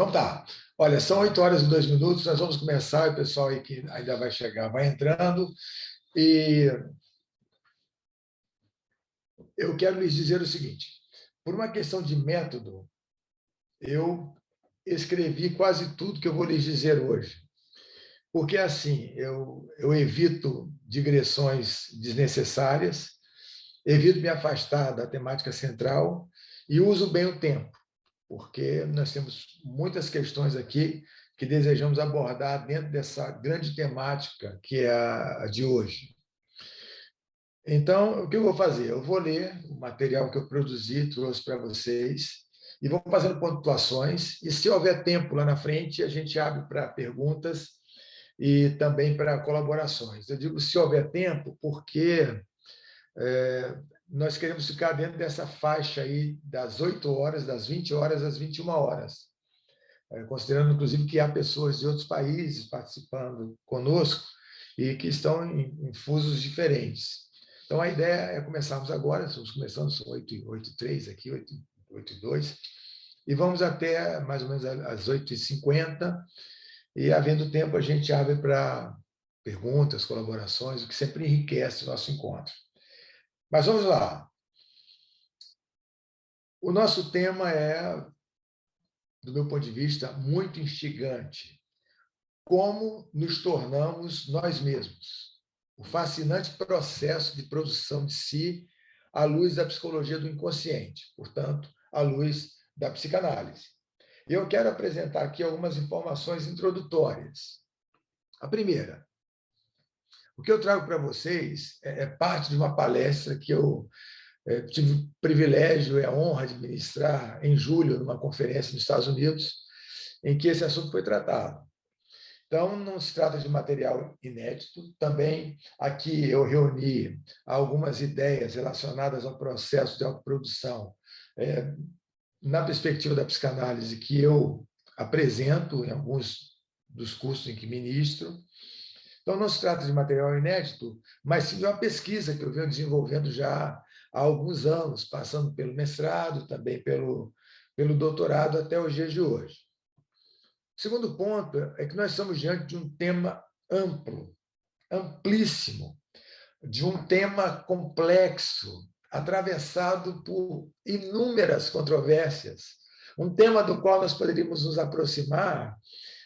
Então tá. Olha, são 8h02, nós vamos começar, o pessoal aí que ainda vai chegar vai entrando, e eu quero lhes dizer o seguinte: por uma questão de método, eu escrevi quase tudo que eu vou lhes dizer hoje, porque assim, eu evito digressões desnecessárias, evito me afastar da temática central e uso bem o tempo, porque nós temos muitas questões aqui que desejamos abordar dentro dessa grande temática que é a de hoje. Então, o que eu vou fazer? Eu vou ler o material que eu produzi, trouxe para vocês, e vou fazendo pontuações, e se houver tempo lá na frente, a gente abre para perguntas e também para colaborações. Eu digo se houver tempo, porque nós queremos ficar dentro dessa faixa aí das 8h, das 20h às 21h, considerando, inclusive, que há pessoas de outros países participando conosco e que estão em fusos diferentes. Então, a ideia é começarmos agora, estamos começando, são 8h03 aqui, 8h02, e vamos até mais ou menos às 8h50, e, havendo tempo, a gente abre para perguntas, colaborações, o que sempre enriquece o nosso encontro. Mas vamos lá. O nosso tema é, do meu ponto de vista, muito instigante. Como nos tornamos nós mesmos? O fascinante processo de produção de si à luz da psicologia do inconsciente, portanto, à luz da psicanálise. E eu quero apresentar aqui algumas informações introdutórias. A primeira, o que eu trago para vocês é parte de uma palestra que eu tive o privilégio e a honra de ministrar em julho, numa conferência nos Estados Unidos, em que esse assunto foi tratado. Então, não se trata de material inédito. Também aqui eu reuni algumas ideias relacionadas ao processo de autoprodução, na perspectiva da psicanálise, que eu apresento em alguns dos cursos em que ministro. Então, não se trata de material inédito, mas sim de uma pesquisa que eu venho desenvolvendo já há alguns anos, passando pelo mestrado, também pelo doutorado, até os dias de hoje. O segundo ponto é que nós estamos diante de um tema amplo, amplíssimo, de um tema complexo, atravessado por inúmeras controvérsias, um tema do qual nós poderíamos nos aproximar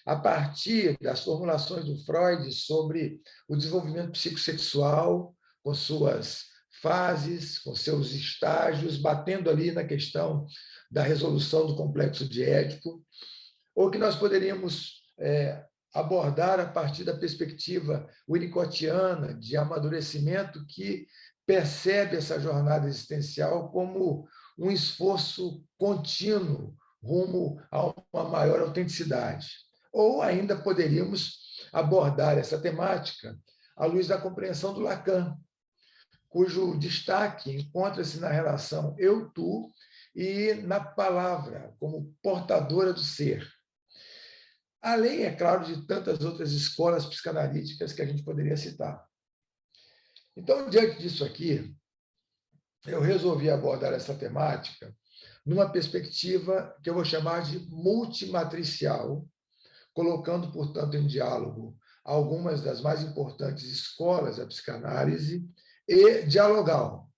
a partir das formulações do Freud sobre o desenvolvimento psicossexual, com suas fases, com seus estágios, batendo ali na questão da resolução do complexo de Édipo, ou que nós poderíamos abordar a partir da perspectiva winnicottiana de amadurecimento, que percebe essa jornada existencial como um esforço contínuo rumo a uma maior autenticidade. Ou ainda poderíamos abordar essa temática à luz da compreensão do Lacan, cujo destaque encontra-se na relação eu-tu e na palavra como portadora do ser. Além, é claro, de tantas outras escolas psicanalíticas que a gente poderia citar. Então, diante disso aqui, eu resolvi abordar essa temática numa perspectiva que eu vou chamar de multimatricial, colocando, portanto, em diálogo algumas das mais importantes escolas da psicanálise e dialogal,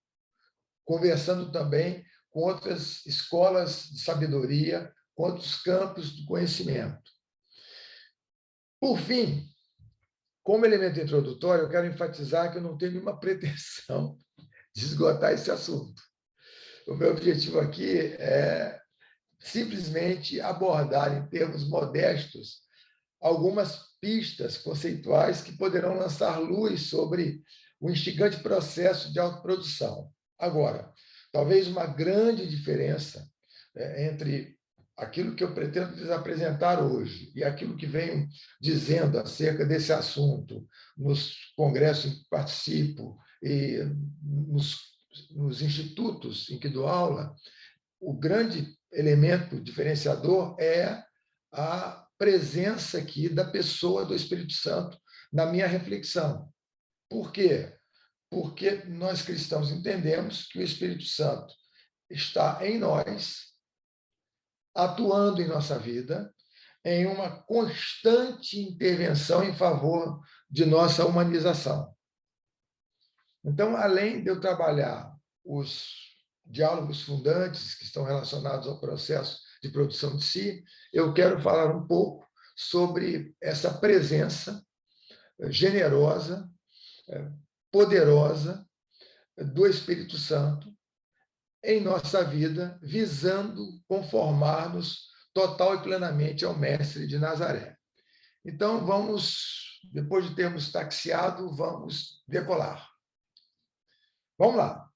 conversando também com outras escolas de sabedoria, com outros campos do conhecimento. Por fim, como elemento introdutório, eu quero enfatizar que eu não tenho nenhuma pretensão de esgotar esse assunto. O meu objetivo aqui é simplesmente abordar, em termos modestos, algumas pistas conceituais que poderão lançar luz sobre o instigante processo de autoprodução. Agora, talvez uma grande diferença entre aquilo que eu pretendo lhes apresentar hoje e aquilo que venho dizendo acerca desse assunto nos congressos em que participo e nos institutos em que dou aula, o grande elemento diferenciador é a presença aqui da pessoa do Espírito Santo na minha reflexão. Por quê? Porque nós cristãos entendemos que o Espírito Santo está em nós, atuando em nossa vida, em uma constante intervenção em favor de nossa humanização. Então, além de eu trabalhar os diálogos fundantes que estão relacionados ao processo de produção de si, eu quero falar um pouco sobre essa presença generosa, poderosa do Espírito Santo em nossa vida, visando conformar-nos total e plenamente ao Mestre de Nazaré. Então, depois de termos taxiado, vamos decolar. Vamos lá.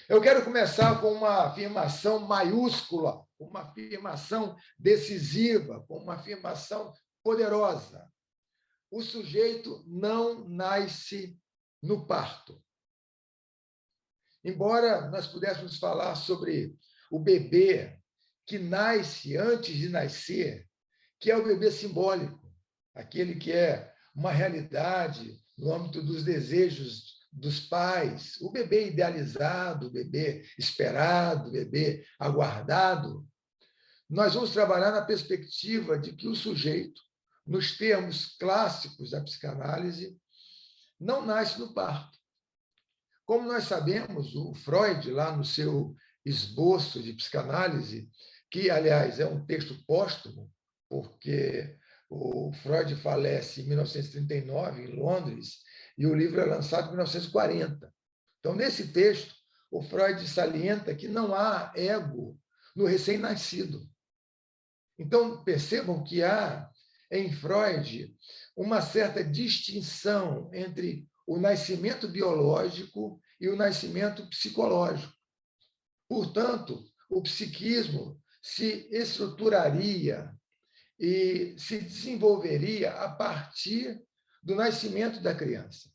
Eu quero começar com uma afirmação maiúscula, uma afirmação decisiva, com uma afirmação poderosa. O sujeito não nasce no parto. Embora nós pudéssemos falar sobre o bebê que nasce antes de nascer, que é o bebê simbólico, aquele que é uma realidade no âmbito dos desejos dos pais, o bebê idealizado, o bebê esperado, o bebê aguardado, nós vamos trabalhar na perspectiva de que o sujeito, nos termos clássicos da psicanálise, não nasce no parto. Como nós sabemos, o Freud, lá no seu esboço de psicanálise, que, aliás, é um texto póstumo, porque o Freud falece em 1939, em Londres, e o livro é lançado em 1940. Então, nesse texto, o Freud salienta que não há ego no recém-nascido. Então, percebam que há, em Freud, uma certa distinção entre o nascimento biológico e o nascimento psicológico. Portanto, o psiquismo se estruturaria e se desenvolveria a partir do nascimento da criança.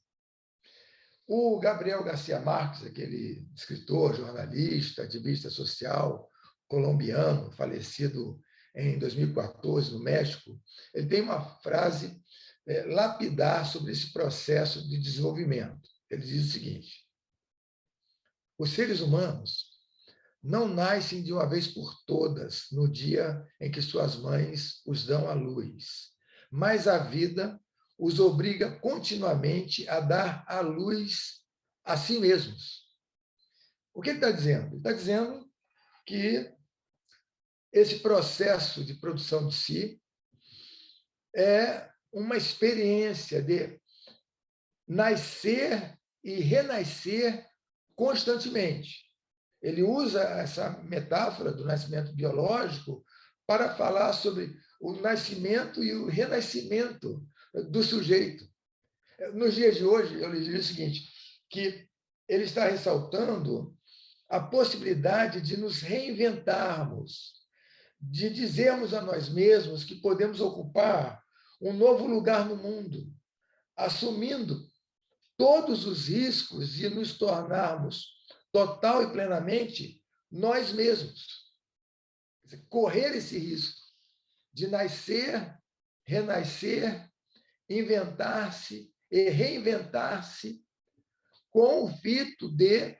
O Gabriel Garcia Marques, aquele escritor, jornalista, ativista social colombiano, falecido em 2014 no México, ele tem uma frase lapidar sobre esse processo de desenvolvimento. Ele diz o seguinte: os seres humanos não nascem de uma vez por todas no dia em que suas mães os dão à luz, mas a vida os obriga continuamente a dar à luz a si mesmos. O que ele está dizendo? Ele está dizendo que esse processo de produção de si é uma experiência de nascer e renascer constantemente. Ele usa essa metáfora do nascimento biológico para falar sobre o nascimento e o renascimento do sujeito. Nos dias de hoje, eu lhe diria o seguinte, que ele está ressaltando a possibilidade de nos reinventarmos, de dizermos a nós mesmos que podemos ocupar um novo lugar no mundo, assumindo todos os riscos de nos tornarmos total e plenamente nós mesmos. Correr esse risco de nascer, renascer, inventar-se e reinventar-se com o fito de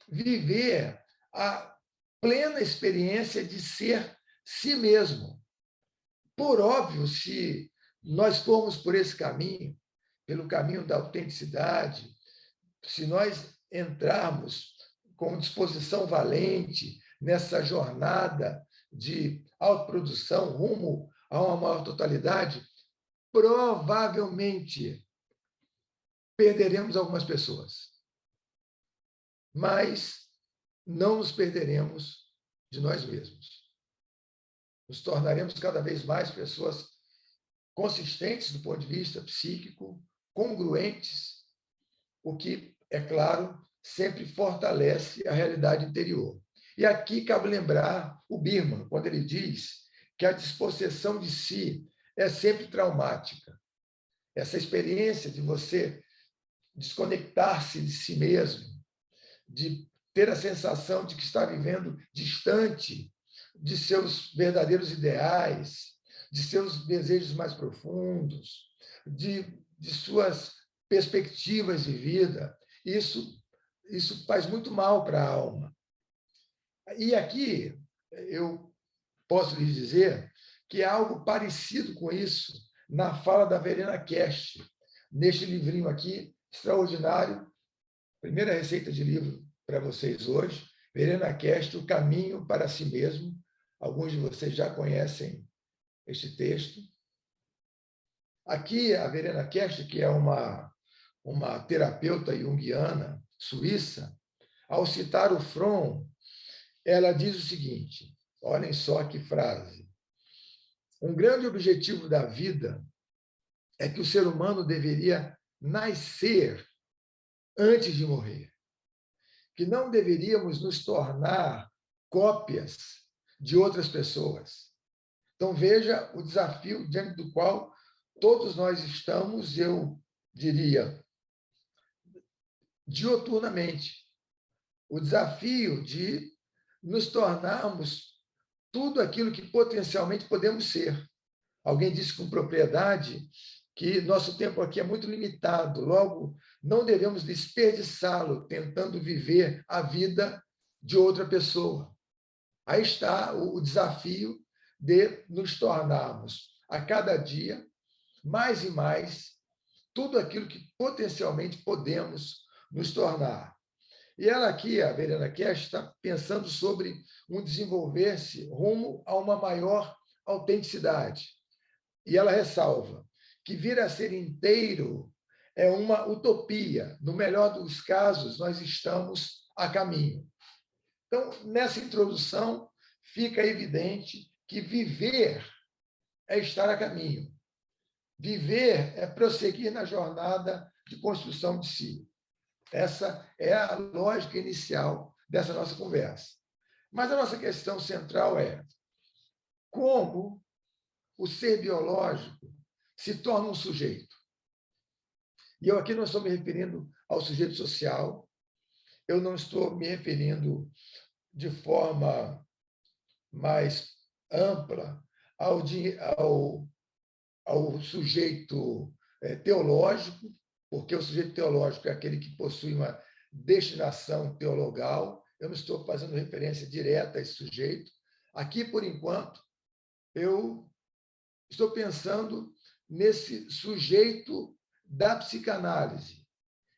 viver a plena experiência de ser si mesmo. Por óbvio, se nós formos por esse caminho, pelo caminho da autenticidade, se nós entrarmos com disposição valente nessa jornada de autoprodução rumo a uma maior totalidade, provavelmente perderemos algumas pessoas. Mas não nos perderemos de nós mesmos. Nos tornaremos cada vez mais pessoas consistentes do ponto de vista psíquico, congruentes, o que, é claro, sempre fortalece a realidade interior. E aqui cabe lembrar o Birman, quando ele diz que a dispossessão de si é sempre traumática. Essa experiência de você desconectar-se de si mesmo, de ter a sensação de que está vivendo distante de seus verdadeiros ideais, de seus desejos mais profundos, de suas perspectivas de vida. Isso faz muito mal para a alma. E aqui eu posso lhes dizer que há algo parecido com isso na fala da Verena Kest, neste livrinho aqui, extraordinário, primeira receita de livro para vocês hoje, Verena Kest, O Caminho para Si Mesmo. Alguns de vocês já conhecem este texto. Aqui, a Verena Kest, que é uma terapeuta junguiana suíça, ao citar o Fromm, ela diz o seguinte, olhem só que frase: um grande objetivo da vida é que o ser humano deveria nascer antes de morrer, que não deveríamos nos tornar cópias de outras pessoas. Então, veja o desafio diante do qual todos nós estamos, eu diria, dioturnamente. O desafio de nos tornarmos tudo aquilo que potencialmente podemos ser. Alguém disse com propriedade que nosso tempo aqui é muito limitado, logo, não devemos desperdiçá-lo tentando viver a vida de outra pessoa. Aí está o desafio de nos tornarmos, a cada dia, mais e mais, tudo aquilo que potencialmente podemos nos tornar. E ela aqui, a Verena Kest, está pensando sobre um desenvolver-se rumo a uma maior autenticidade. E ela ressalva que vir a ser inteiro é uma utopia. No melhor dos casos, nós estamos a caminho. Então, nessa introdução, fica evidente que viver é estar a caminho. Viver é prosseguir na jornada de construção de si. Essa é a lógica inicial dessa nossa conversa. Mas a nossa questão central é como o ser biológico se torna um sujeito. E eu aqui não estou me referindo ao sujeito social, eu não estou me referindo de forma mais ampla ao sujeito teológico, porque o sujeito teológico é aquele que possui uma destinação teologal. Eu não estou fazendo referência direta a esse sujeito. Aqui, por enquanto, eu estou pensando nesse sujeito da psicanálise.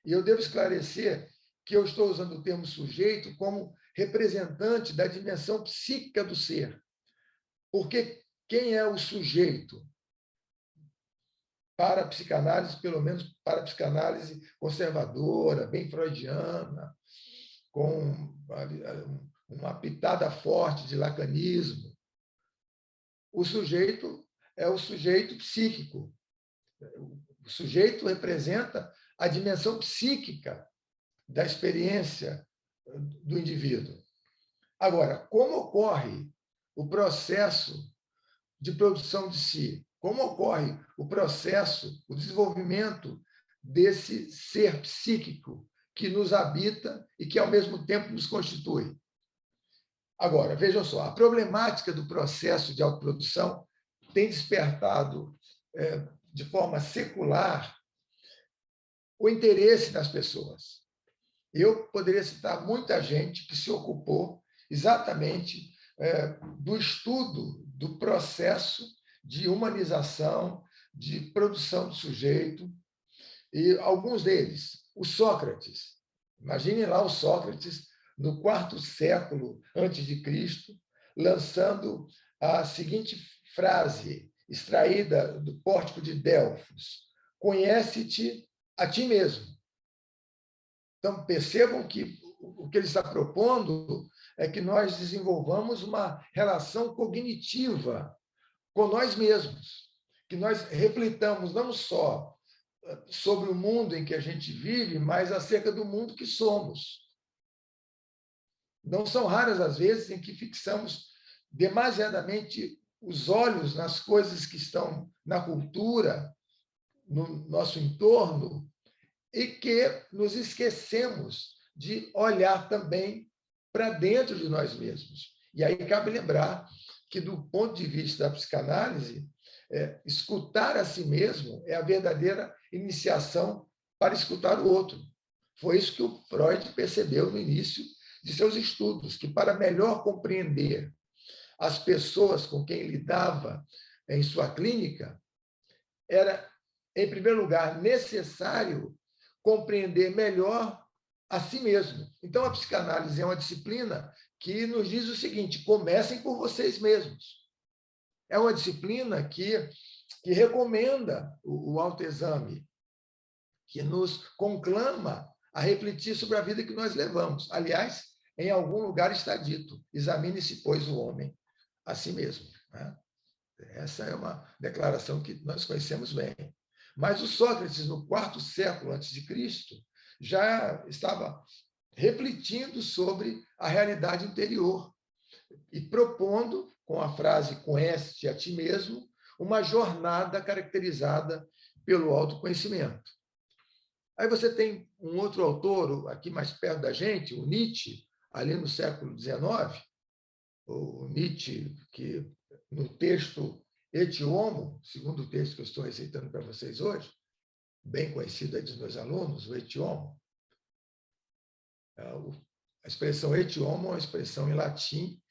E eu devo esclarecer que eu estou usando o termo sujeito como representante da dimensão psíquica do ser. Porque quem é o sujeito? Para a psicanálise, pelo menos para a psicanálise conservadora, bem freudiana, com uma pitada forte de lacanismo. O sujeito é o sujeito psíquico. O sujeito representa a dimensão psíquica da experiência do indivíduo. Agora, como ocorre o processo de produção de si? Como ocorre o processo, o desenvolvimento desse ser psíquico que nos habita e que, ao mesmo tempo, nos constitui? Agora, vejam só, a problemática do processo de autoprodução tem despertado, de forma secular, o interesse das pessoas. Eu poderia citar muita gente que se ocupou exatamente do estudo do processo de humanização, de produção do sujeito, e alguns deles, o Sócrates. Imaginem lá o Sócrates, no IV século antes de Cristo, lançando a seguinte frase, extraída do Pórtico de Delfos: conhece-te a ti mesmo. Então, percebam que o que ele está propondo é que nós desenvolvamos uma relação cognitiva com nós mesmos, que nós reflitamos não só sobre o mundo em que a gente vive, mas acerca do mundo que somos. Não são raras as vezes em que fixamos demasiadamente os olhos nas coisas que estão na cultura, no nosso entorno, e que nos esquecemos de olhar também para dentro de nós mesmos. E aí cabe lembrar que, do ponto de vista da psicanálise, escutar a si mesmo é a verdadeira iniciação para escutar o outro. Foi isso que o Freud percebeu no início de seus estudos, que para melhor compreender as pessoas com quem lidava em sua clínica, era, em primeiro lugar, necessário compreender melhor a si mesmo. Então, a psicanálise é uma disciplina que nos diz o seguinte: comecem por vocês mesmos. É uma disciplina que recomenda o autoexame, que nos conclama a refletir sobre a vida que nós levamos. Aliás, em algum lugar está dito: examine-se, pois, o homem a si mesmo. Né? Essa é uma declaração que nós conhecemos bem. Mas o Sócrates, no quarto século antes de Cristo, já estava refletindo sobre a realidade interior e propondo, com a frase "conhece-te a ti mesmo", uma jornada caracterizada pelo autoconhecimento. Aí você tem um outro autor, aqui mais perto da gente, o Nietzsche, ali no século XIX, o Nietzsche, que no texto Et Homo, segundo o texto que eu estou recitando para vocês hoje, bem conhecido aí dos meus alunos, o Et Homo, a expressão Et Homo é uma expressão em latim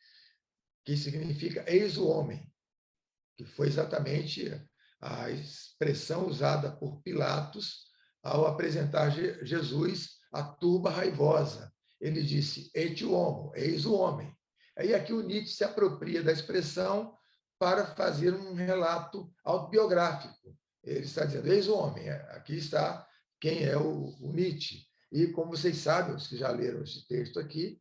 que significa eis o homem, que foi exatamente a expressão usada por Pilatos ao apresentar Jesus à turba raivosa. Ele disse, et homo, eis o homem. Aí aqui o Nietzsche se apropria da expressão para fazer um relato autobiográfico. Ele está dizendo, eis o homem, aqui está quem é o Nietzsche. E como vocês sabem, os que já leram esse texto aqui,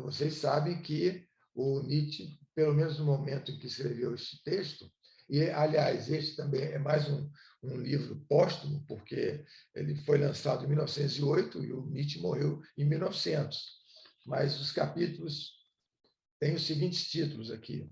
vocês sabem que o Nietzsche, pelo menos no momento em que escreveu este texto, e, aliás, este também é mais um livro póstumo, porque ele foi lançado em 1908 e o Nietzsche morreu em 1900. Mas os capítulos têm os seguintes títulos aqui: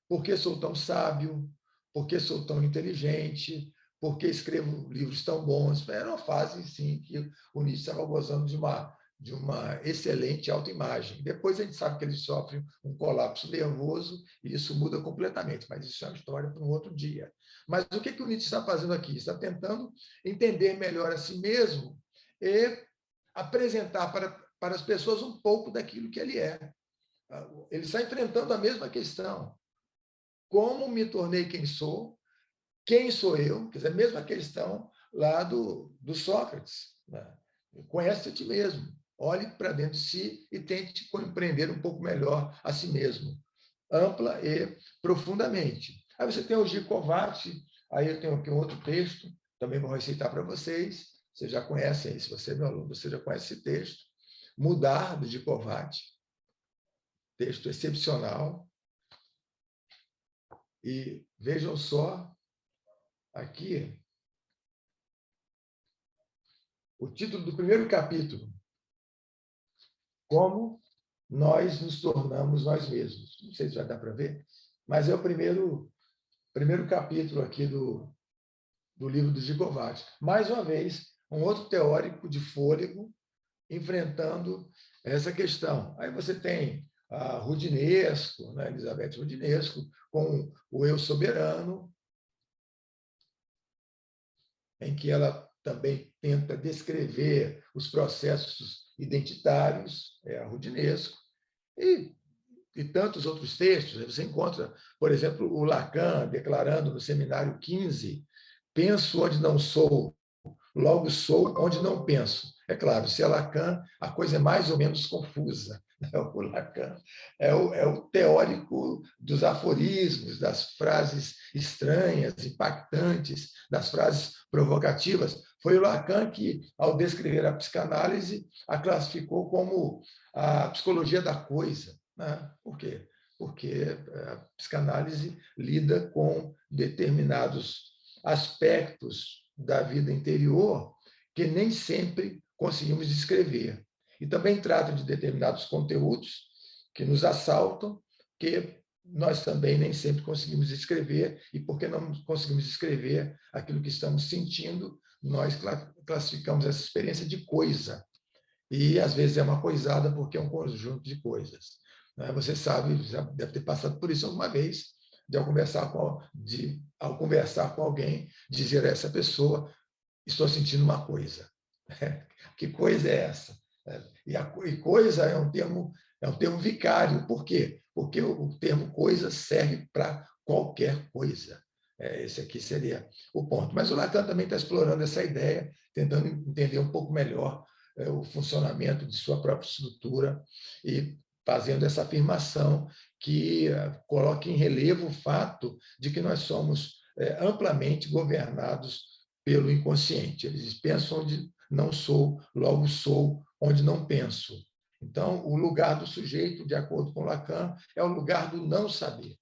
Por que sou tão sábio? Por que sou tão inteligente? Por que escrevo livros tão bons? Era uma fase, sim, que o Nietzsche estava gozando de uma excelente autoimagem. Depois a gente sabe que ele sofre um colapso nervoso e isso muda completamente, mas isso é uma história para um outro dia. Mas o que o Nietzsche está fazendo aqui? Está tentando entender melhor a si mesmo e apresentar para as pessoas um pouco daquilo que ele é. Ele está enfrentando a mesma questão. Como me tornei quem sou? Quem sou eu? Quer dizer, a mesma questão lá do Sócrates. Né? Conhece a ti mesmo. Olhe para dentro de si e tente compreender um pouco melhor a si mesmo, ampla e profundamente. Aí você tem o G. Kovács, aí eu tenho aqui um outro texto, também vou recitar para vocês. Vocês já conhecem, se você é meu aluno, você já conhece esse texto. Mudar, do G. Kovács. Texto excepcional. E vejam só aqui o título do primeiro capítulo: Como nós nos tornamos nós mesmos. Não sei se vai dar para ver, mas é o primeiro capítulo aqui do livro do Gigovati. Mais uma vez, um outro teórico de fôlego enfrentando essa questão. Aí você tem a Rudinesco, né, Elizabeth Rudinesco, com o Eu Soberano, em que ela também tenta descrever os processos identitários, é a Rudinesco, e tantos outros textos. Você encontra, por exemplo, o Lacan declarando no Seminário 15, penso onde não sou, logo sou onde não penso. É claro, se é Lacan, a coisa é mais ou menos confusa. O Lacan é o teórico dos aforismos, das frases estranhas, impactantes, das frases provocativas. Foi o Lacan que, ao descrever a psicanálise, a classificou como a psicologia da coisa. Né? Por quê? Porque a psicanálise lida com determinados aspectos da vida interior que nem sempre conseguimos descrever. E também trata de determinados conteúdos que nos assaltam, que nós também nem sempre conseguimos descrever, e porque não conseguimos descrever aquilo que estamos sentindo, nós classificamos essa experiência de coisa. E, às vezes, é uma coisada porque é um conjunto de coisas. Você sabe, já deve ter passado por isso alguma vez, ao conversar com alguém, dizer a essa pessoa, estou sentindo uma coisa. Que coisa é essa? E coisa é um termo vicário. Por quê? Porque o termo coisa serve para qualquer coisa. Esse aqui seria o ponto. Mas o Lacan também está explorando essa ideia, tentando entender um pouco melhor o funcionamento de sua própria estrutura e fazendo essa afirmação que coloca em relevo o fato de que nós somos amplamente governados pelo inconsciente. Eles pensam onde não sou, logo sou onde não penso. Então, o lugar do sujeito, de acordo com Lacan, é o lugar do não saber.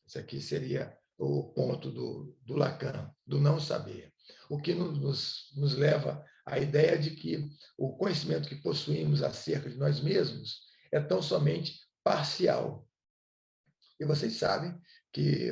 Esse aqui seria o ponto do Lacan, do não saber. O que nos leva à ideia de que o conhecimento que possuímos acerca de nós mesmos é tão somente parcial. E vocês sabem que,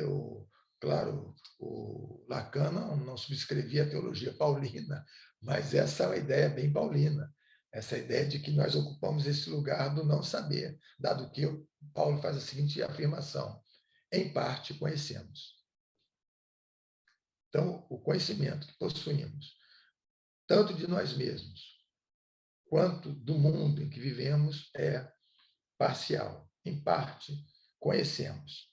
claro, o Lacan não subscrevia a teologia paulina, mas essa é uma ideia bem paulina, essa ideia de que nós ocupamos esse lugar do não saber, dado que Paulo faz a seguinte afirmação: em parte conhecemos. Então, o conhecimento que possuímos, tanto de nós mesmos, quanto do mundo em que vivemos, é parcial. Em parte, conhecemos.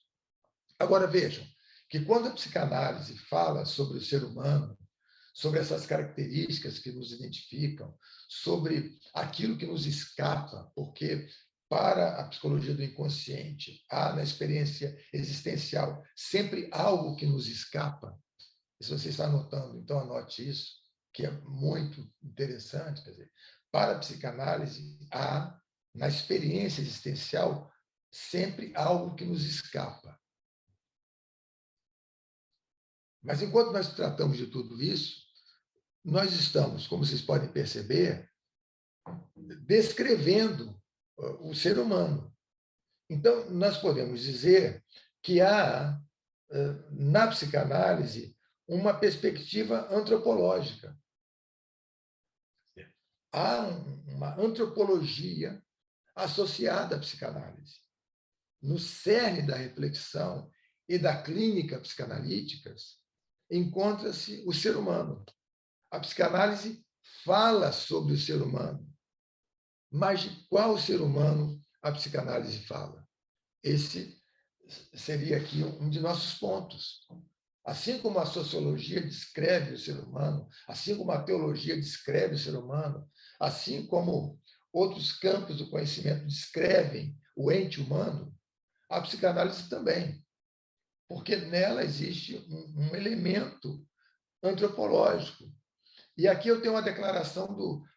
Agora, vejam que quando a psicanálise fala sobre o ser humano, sobre essas características que nos identificam, sobre aquilo que nos escapa, porque para a psicologia do inconsciente há na experiência existencial sempre algo que nos escapa. Se você está anotando, então anote isso, que é muito interessante. Quer dizer, para a psicanálise, há, na experiência existencial, sempre algo que nos escapa. Mas, enquanto nós tratamos de tudo isso, nós estamos, como vocês podem perceber, descrevendo o ser humano. Então, nós podemos dizer que há, na psicanálise, uma perspectiva antropológica. Há uma antropologia associada à psicanálise. No cerne da reflexão e da clínica psicanalíticas encontra-se o ser humano. A psicanálise fala sobre o ser humano, mas de qual ser humano a psicanálise fala? Esse seria aqui um de nossos pontos. Assim como a sociologia descreve o ser humano, assim como a teologia descreve o ser humano, assim como outros campos do conhecimento descrevem o ente humano, a psicanálise também, porque nela existe um elemento antropológico. E aqui eu tenho uma declaração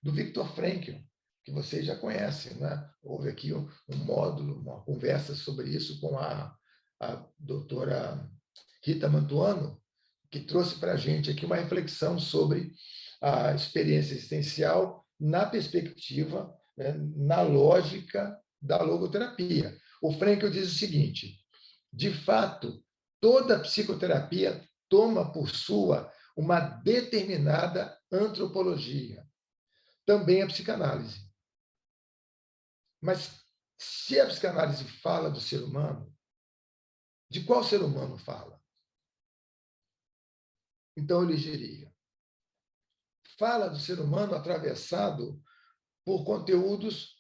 do Viktor Frankl, que vocês já conhecem, né? Houve aqui um módulo, uma conversa sobre isso com a doutora Rita Mantuano, que trouxe para a gente aqui uma reflexão sobre a experiência existencial na perspectiva, né, na lógica da logoterapia. O Frankl diz o seguinte: de fato, toda psicoterapia toma por sua uma determinada antropologia, também a psicanálise. Mas se a psicanálise fala do ser humano, de qual ser humano fala? Então, eu lhe diria: fala do ser humano atravessado por conteúdos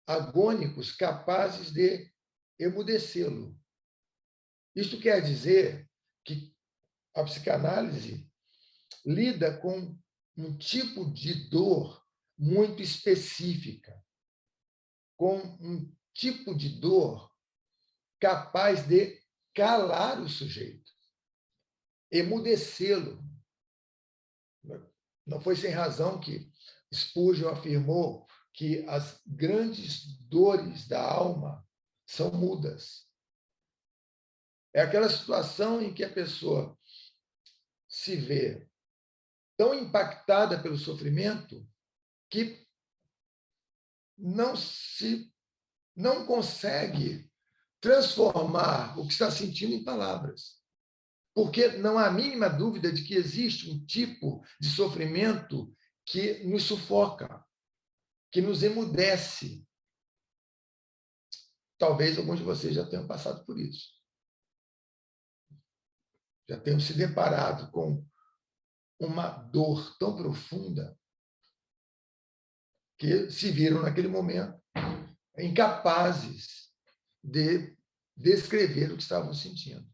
agônicos capazes de emudecê-lo. Isto quer dizer que a psicanálise lida com um tipo de dor muito específica, com um tipo de dor capaz de calar o sujeito, emudecê-lo. Não foi sem razão que Spurgeon afirmou que as grandes dores da alma são mudas. É aquela situação em que a pessoa se vê tão impactada pelo sofrimento que não consegue transformar o que está sentindo em palavras. Porque não há a mínima dúvida de que existe um tipo de sofrimento que nos sufoca, que nos emudece. Talvez alguns de vocês já tenham passado por isso. Já tenham se deparado com uma dor tão profunda que se viram, naquele momento, incapazes de descrever o que estavam sentindo.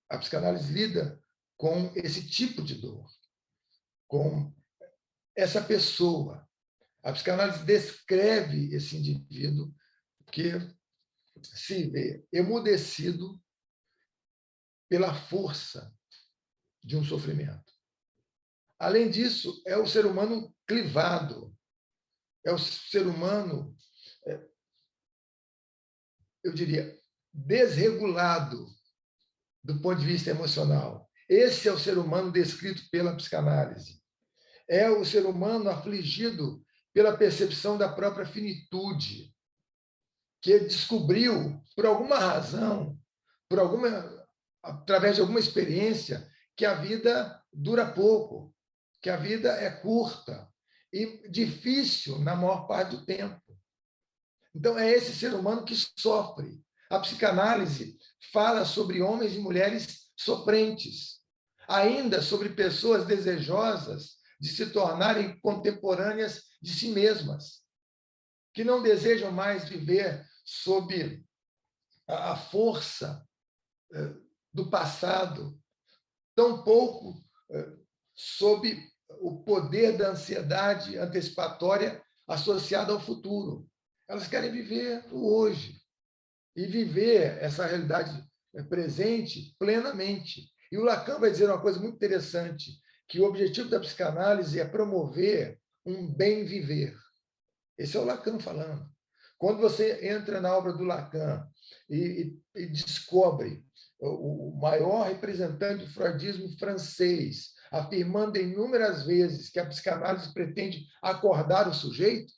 A psicanálise lida com esse tipo de dor, com essa pessoa. A psicanálise descreve esse indivíduo que se vê emudecido pela força de um sofrimento. Além disso, é o ser humano clivado, é o ser humano, eu diria, desregulado do ponto de vista emocional. Esse é o ser humano descrito pela psicanálise. É o ser humano afligido pela percepção da própria finitude, que ele descobriu, por alguma razão, através de alguma experiência, que a vida dura pouco, que a vida é curta e difícil na maior parte do tempo. Então, é esse ser humano que sofre. A psicanálise fala sobre homens e mulheres sofrentes, ainda sobre pessoas desejosas de se tornarem contemporâneas de si mesmas, que não desejam mais viver sob a força do passado, tampouco sob o poder da ansiedade antecipatória associada ao futuro. Elas querem viver o hoje e viver essa realidade presente plenamente. E o Lacan vai dizer uma coisa muito interessante, que o objetivo da psicanálise é promover um bem viver. Esse é o Lacan falando. Quando você entra na obra do Lacan e descobre o maior representante do freudismo francês, afirmando inúmeras vezes que a psicanálise pretende acordar o sujeito,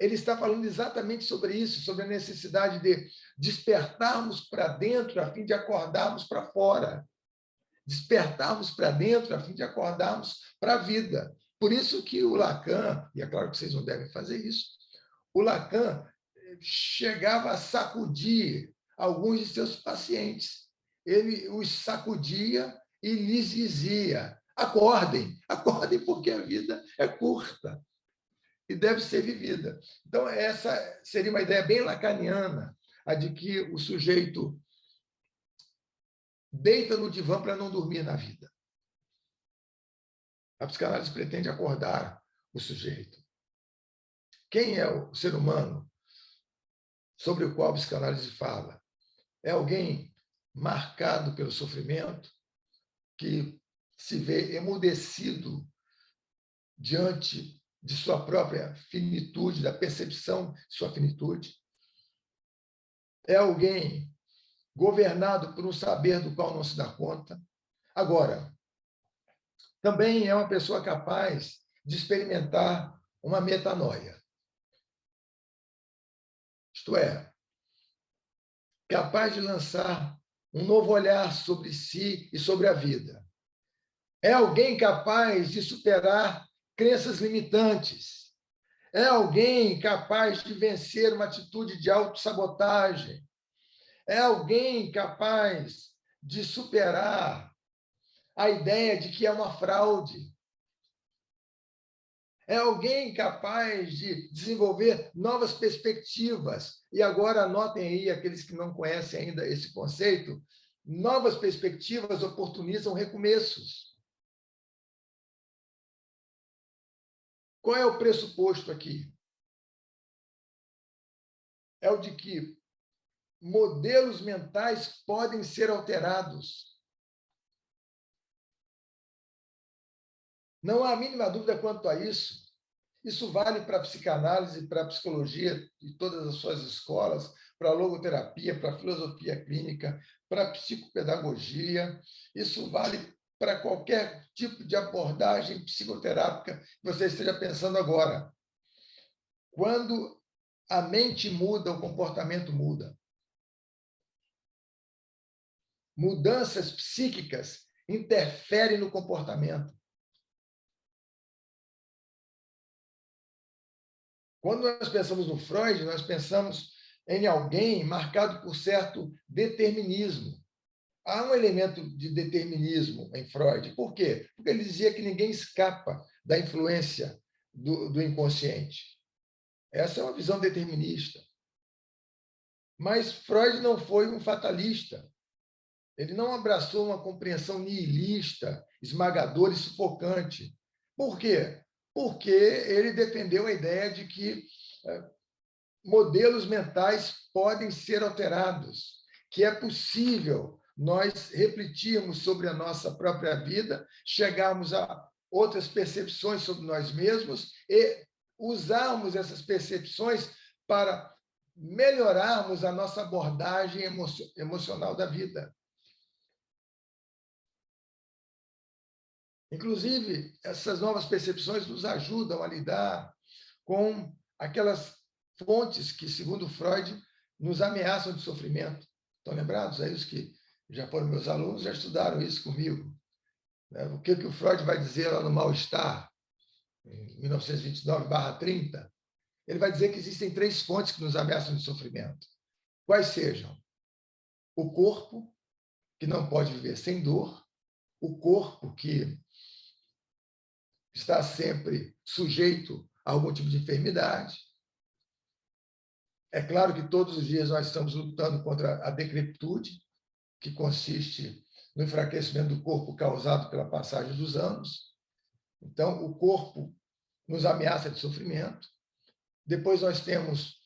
ele está falando exatamente sobre isso, sobre a necessidade de despertarmos para dentro a fim de acordarmos para fora. Despertarmos para dentro a fim de acordarmos para a vida. Por isso que o Lacan, e é claro que vocês não devem fazer isso, o Lacan chegava a sacudir alguns de seus pacientes. Ele os sacudia e lhes dizia: acordem, acordem porque a vida é curta e deve ser vivida. Então, essa seria uma ideia bem lacaniana, a de que o sujeito deita no divã para não dormir na vida. A psicanálise pretende acordar o sujeito. Quem é o ser humano sobre o qual a psicanálise fala? É alguém marcado pelo sofrimento, que se vê emudecido diante de sua própria finitude, da percepção de sua finitude. É alguém governado por um saber do qual não se dá conta. Agora, também é uma pessoa capaz de experimentar uma metanoia. Isto é, capaz de lançar um novo olhar sobre si e sobre a vida. É alguém capaz de superar crenças limitantes. É alguém capaz de vencer uma atitude de autossabotagem. É alguém capaz de superar a ideia de que é uma fraude. É alguém capaz de desenvolver novas perspectivas. E agora anotem aí, aqueles que não conhecem ainda esse conceito, novas perspectivas oportunizam recomeços. Qual é o pressuposto aqui? É o de que modelos mentais podem ser alterados. Não há a mínima dúvida quanto a isso. Isso vale para a psicanálise, para a psicologia de todas as suas escolas, para a logoterapia, para a filosofia clínica, para a psicopedagogia. Isso vale para qualquer tipo de abordagem psicoterápica que você esteja pensando agora. Quando a mente muda, o comportamento muda. Mudanças psíquicas interferem no comportamento. Quando nós pensamos no Freud, nós pensamos em alguém marcado por certo determinismo. Há um elemento de determinismo em Freud. Por quê? Porque ele dizia que ninguém escapa da influência do inconsciente. Essa é uma visão determinista. Mas Freud não foi um fatalista. Ele não abraçou uma compreensão nihilista, esmagadora e sufocante. Por quê? Porque ele defendeu a ideia de que modelos mentais podem ser alterados, que é possível nós refletirmos sobre a nossa própria vida, chegarmos a outras percepções sobre nós mesmos e usarmos essas percepções para melhorarmos a nossa abordagem emocional da vida. Inclusive, essas novas percepções nos ajudam a lidar com aquelas fontes que, segundo Freud, nos ameaçam de sofrimento. Estão lembrados? Aí os que já foram meus alunos já estudaram isso comigo. O que o Freud vai dizer lá no Mal-Estar, em 1929/30? Ele vai dizer que existem 3 fontes que nos ameaçam de sofrimento. Quais sejam? O corpo, que não pode viver sem dor, o corpo que está sempre sujeito a algum tipo de enfermidade. É claro que todos os dias nós estamos lutando contra a decrepitude, que consiste no enfraquecimento do corpo causado pela passagem dos anos. Então, o corpo nos ameaça de sofrimento. Depois nós temos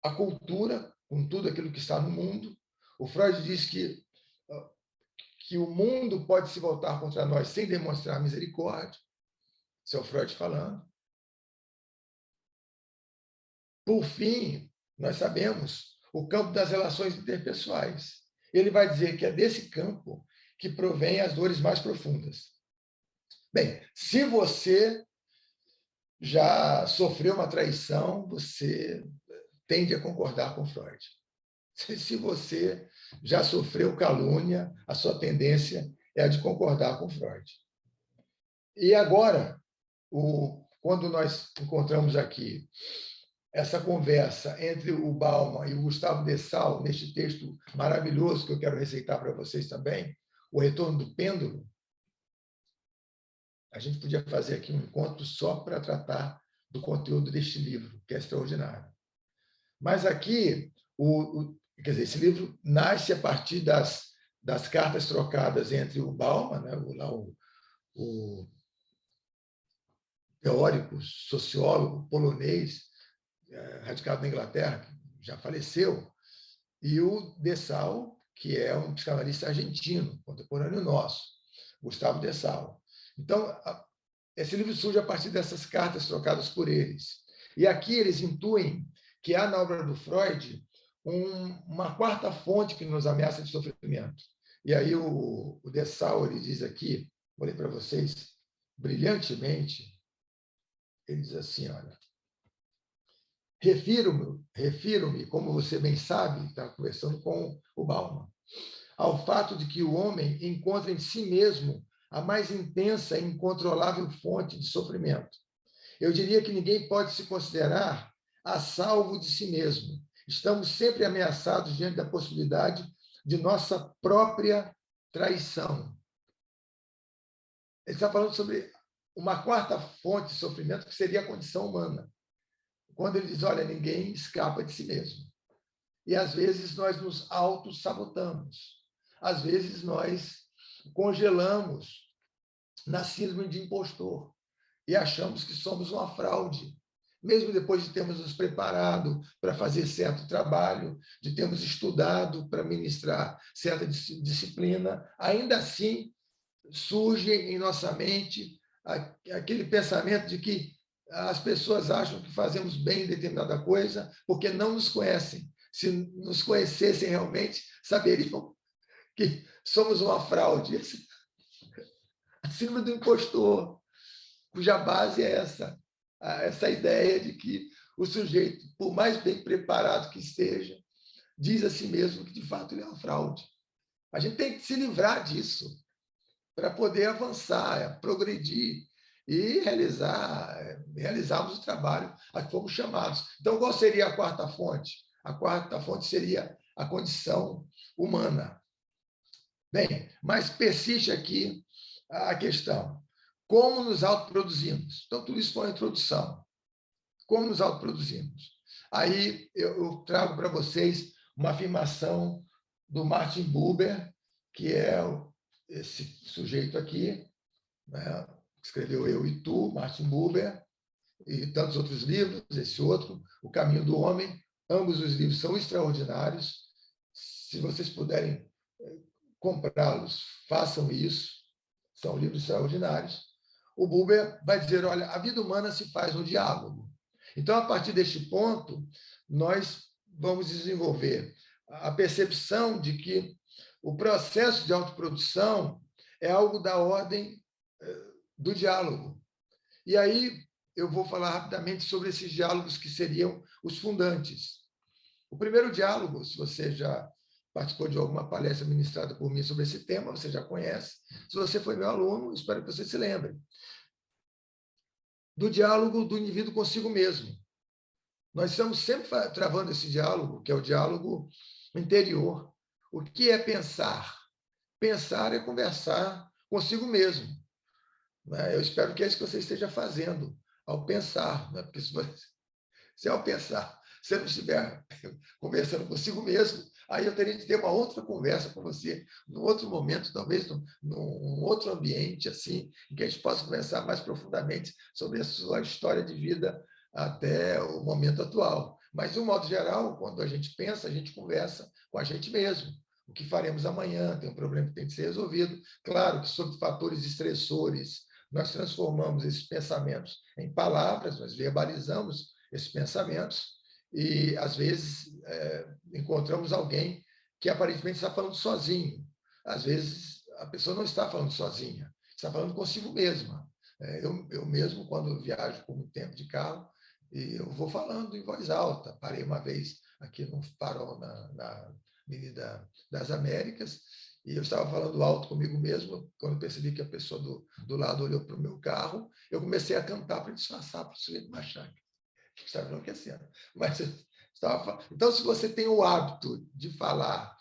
a cultura, com tudo aquilo que está no mundo. O Freud diz que o mundo pode se voltar contra nós sem demonstrar misericórdia. Esse é o Freud falando. Por fim, nós sabemos o campo das relações interpessoais. Ele vai dizer que é desse campo que provém as dores mais profundas. Bem, se você já sofreu uma traição, você tende a concordar com Freud. Se você já sofreu calúnia, a sua tendência é a de concordar com Freud. E agora, quando nós encontramos aqui essa conversa entre o Bauman e o Gustavo Dessau, neste texto maravilhoso que eu quero receitar para vocês também, O Retorno do Pêndulo, a gente podia fazer aqui um encontro só para tratar do conteúdo deste livro, que é extraordinário. Mas aqui, quer dizer, esse livro nasce a partir das cartas trocadas entre o Bauman, né, o teórico, sociólogo polonês, radicado na Inglaterra, que já faleceu, e o Dessau, que é um psicanalista argentino, contemporâneo nosso, Gustavo Dessau. Então, esse livro surge a partir dessas cartas trocadas por eles. E aqui eles intuem que há na obra do Freud uma quarta fonte que nos ameaça de sofrimento. E aí o Dessau, ele diz aqui, vou ler para vocês brilhantemente, ele diz assim, olha, refiro-me, como você bem sabe, está conversando com o Bauman, ao fato de que o homem encontra em si mesmo a mais intensa e incontrolável fonte de sofrimento. Eu diria que ninguém pode se considerar a salvo de si mesmo. Estamos sempre ameaçados diante da possibilidade de nossa própria traição. Ele está falando sobre uma quarta fonte de sofrimento, que seria a condição humana. Quando ele diz, olha, ninguém escapa de si mesmo. E, às vezes, nós nos auto-sabotamos. Às vezes, nós congelamos na síndrome de impostor e achamos que somos uma fraude, mesmo depois de termos nos preparado para fazer certo trabalho, de termos estudado para ministrar certa disciplina, ainda assim surge em nossa mente aquele pensamento de que as pessoas acham que fazemos bem em determinada coisa porque não nos conhecem. Se nos conhecessem realmente, saberiam que somos uma fraude. A síndrome do impostor, cuja base é essa ideia de que o sujeito, por mais bem preparado que esteja, diz a si mesmo que, de fato, ele é uma fraude. A gente tem que se livrar disso para poder avançar, progredir e realizarmos o trabalho a que fomos chamados. Então, qual seria a quarta fonte? A quarta fonte seria a condição humana. Bem, mas persiste aqui a questão. Como nos autoproduzimos? Então, tudo isso foi uma introdução. Como nos autoproduzimos? Aí eu trago para vocês uma afirmação do Martin Buber, que é esse sujeito aqui, né, que escreveu Eu e Tu, Martin Buber, e tantos outros livros, esse outro, O Caminho do Homem. Ambos os livros são extraordinários. Se vocês puderem comprá-los, façam isso. São livros extraordinários. O Buber vai dizer, olha, a vida humana se faz no diálogo. Então, a partir deste ponto, nós vamos desenvolver a percepção de que o processo de autoprodução é algo da ordem do diálogo. E aí eu vou falar rapidamente sobre esses diálogos que seriam os fundantes. O primeiro diálogo, se você já participou de alguma palestra ministrada por mim sobre esse tema, você já conhece. Se você foi meu aluno, espero que você se lembre. Do diálogo do indivíduo consigo mesmo. Nós estamos sempre travando esse diálogo, que é o diálogo interior. O que é pensar? Pensar é conversar consigo mesmo. Eu espero que é isso que você esteja fazendo ao pensar, porque se ao pensar você não estiver conversando consigo mesmo, aí eu teria que ter uma outra conversa com você, num outro momento, talvez num outro ambiente, assim, em que a gente possa conversar mais profundamente sobre a sua história de vida até o momento atual. Mas, de um modo geral, quando a gente pensa, a gente conversa com a gente mesmo. O que faremos amanhã? Tem um problema que tem que ser resolvido. Claro que, sob fatores estressores, nós transformamos esses pensamentos em palavras, nós verbalizamos esses pensamentos, e, às vezes, encontramos alguém que aparentemente está falando sozinho. Às vezes, a pessoa não está falando sozinha, está falando consigo mesma. Eu mesmo, quando viajo por muito tempo de carro, eu vou falando em voz alta. Parei uma vez aqui num farol na Avenida das Américas, e eu estava falando alto comigo mesmo. Quando percebi que a pessoa do lado olhou para o meu carro, eu comecei a cantar para disfarçar, para o sujeito não achar que estava enlouquecendo. Mas então, se você tem o hábito de falar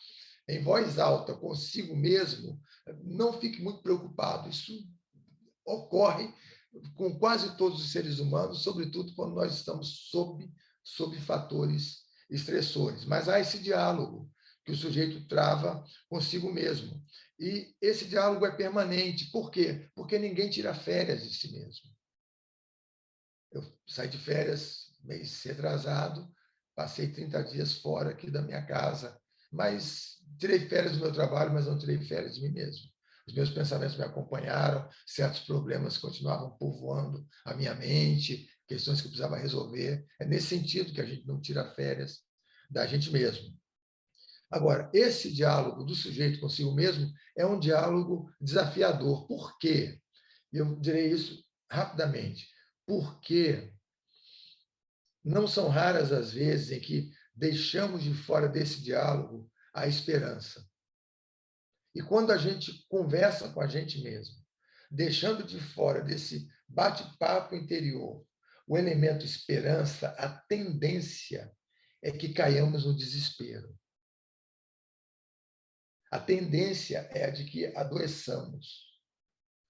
em voz alta consigo mesmo, não fique muito preocupado. Isso ocorre com quase todos os seres humanos, sobretudo quando nós estamos sob fatores estressores. Mas há esse diálogo que o sujeito trava consigo mesmo. E esse diálogo é permanente. Por quê? Porque ninguém tira férias de si mesmo. Eu saí de férias mês retrasado, passei 30 dias fora aqui da minha casa, mas tirei férias do meu trabalho, mas não tirei férias de mim mesmo. Os meus pensamentos me acompanharam, certos problemas continuavam povoando a minha mente, questões que eu precisava resolver. É nesse sentido que a gente não tira férias da gente mesmo. Agora, esse diálogo do sujeito consigo mesmo é um diálogo desafiador. Por quê? Eu direi isso rapidamente. Porque não são raras as vezes em que deixamos de fora desse diálogo a esperança. E quando a gente conversa com a gente mesmo, deixando de fora desse bate-papo interior o elemento esperança, a tendência é que caiamos no desespero. A tendência é a de que adoeçamos.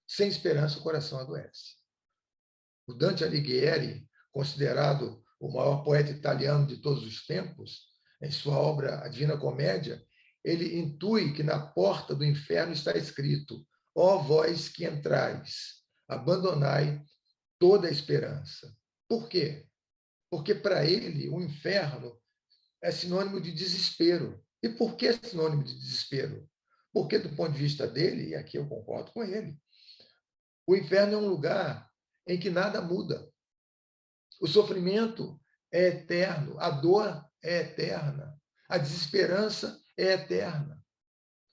Sem esperança, o coração adoece. O Dante Alighieri, considerado o maior poeta italiano de todos os tempos, em sua obra A Divina Comédia, ele intui que na porta do inferno está escrito: ó vós que entrais, abandonai toda a esperança. Por quê? Porque para ele o inferno é sinônimo de desespero. E por que é sinônimo de desespero? Porque, do ponto de vista dele, e aqui eu concordo com ele, o inferno é um lugar em que nada muda. O sofrimento é eterno, a dor é eterna, a desesperança é eterna.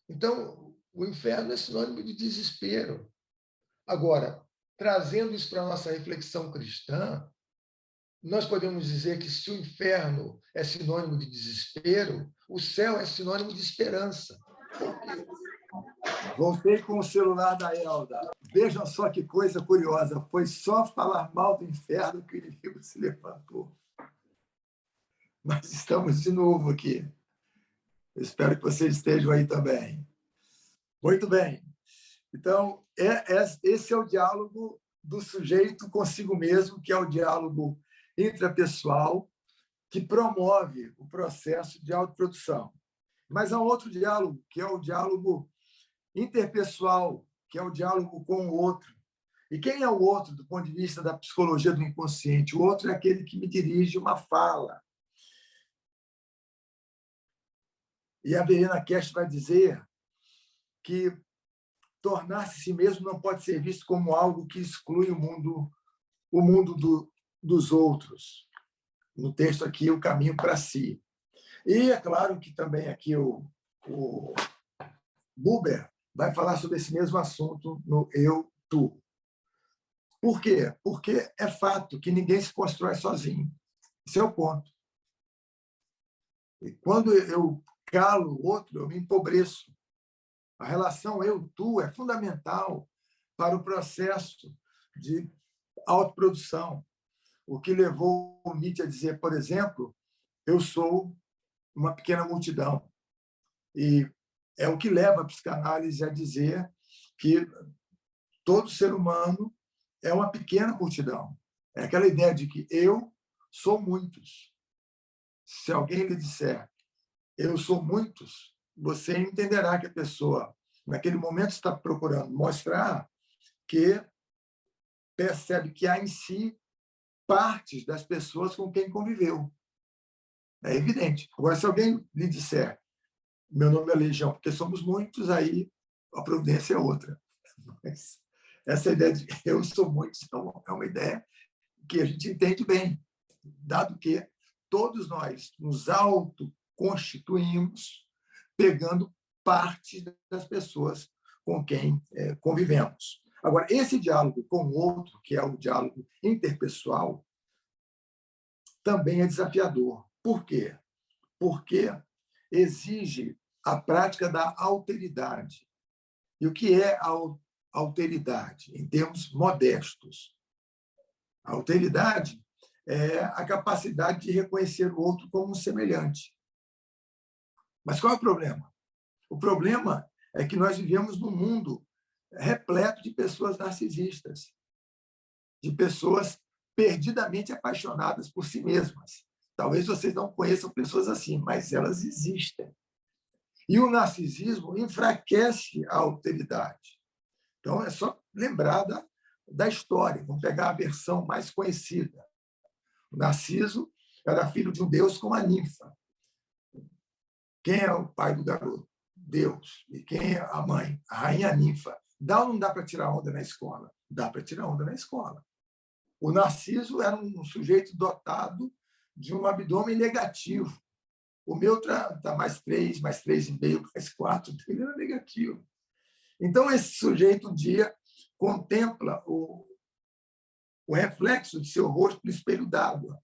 Então, o inferno é sinônimo de desespero. Agora, trazendo isso para a nossa reflexão cristã, nós podemos dizer que se o inferno é sinônimo de desespero, o céu é sinônimo de esperança. Por quê? Voltei com o celular da Elda. Vejam só que coisa curiosa. Foi só falar mal do inferno que o inimigo se levantou. Mas estamos de novo aqui. Eu espero que vocês estejam aí também. Muito bem. Então, esse é o diálogo do sujeito consigo mesmo, que é o diálogo intrapessoal, que promove o processo de autoprodução. Mas há outro diálogo, que é o diálogo interpessoal, que é o diálogo com o outro. E quem é o outro do ponto de vista da psicologia do inconsciente? O outro é aquele que me dirige uma fala. E a Verena Kest vai dizer que tornar-se si mesmo não pode ser visto como algo que exclui o mundo dos outros. No texto aqui, o caminho para si. E é claro que também aqui o Buber vai falar sobre esse mesmo assunto no Eu, Tu. Por quê? Porque é fato que ninguém se constrói sozinho. Esse é o ponto. E quando eu calo o outro, eu me empobreço. A relação eu-tu é fundamental para o processo de autoprodução. O que levou o Nietzsche a dizer, por exemplo, eu sou uma pequena multidão. E é o que leva a psicanálise a dizer que todo ser humano é uma pequena multidão. É aquela ideia de que eu sou muitos. Se alguém lhe disser eu sou muitos, você entenderá que a pessoa, naquele momento, está procurando mostrar que percebe que há em si partes das pessoas com quem conviveu. É evidente. Agora, se alguém lhe disser meu nome é Legião, porque somos muitos, aí a providência é outra. Mas essa ideia de eu sou muitos é uma ideia que a gente entende bem, dado que todos nós nos autoconstituímos pegando parte das pessoas com quem convivemos. Agora, esse diálogo com o outro, que é o diálogo interpessoal, também é desafiador. Por quê? Porque exige a prática da alteridade. E o que é a alteridade, em termos modestos? A alteridade é a capacidade de reconhecer o outro como um semelhante. Mas qual é o problema? O problema é que nós vivemos num mundo repleto de pessoas narcisistas, de pessoas perdidamente apaixonadas por si mesmas. Talvez vocês não conheçam pessoas assim, mas elas existem. E o narcisismo enfraquece a alteridade. Então, é só lembrar da história. Vamos pegar a versão mais conhecida. O Narciso era filho de um deus com uma ninfa. Quem é o pai do garoto? Deus. E quem é a mãe? A rainha ninfa. Dá ou não dá para tirar onda na escola? Dá para tirar onda na escola. O Narciso era um sujeito dotado de um abdômen negativo. O meu está mais 3, mais 3,5, mais 4, ele era negativo. Então, esse sujeito, um dia, contempla o reflexo de seu rosto no espelho d'água,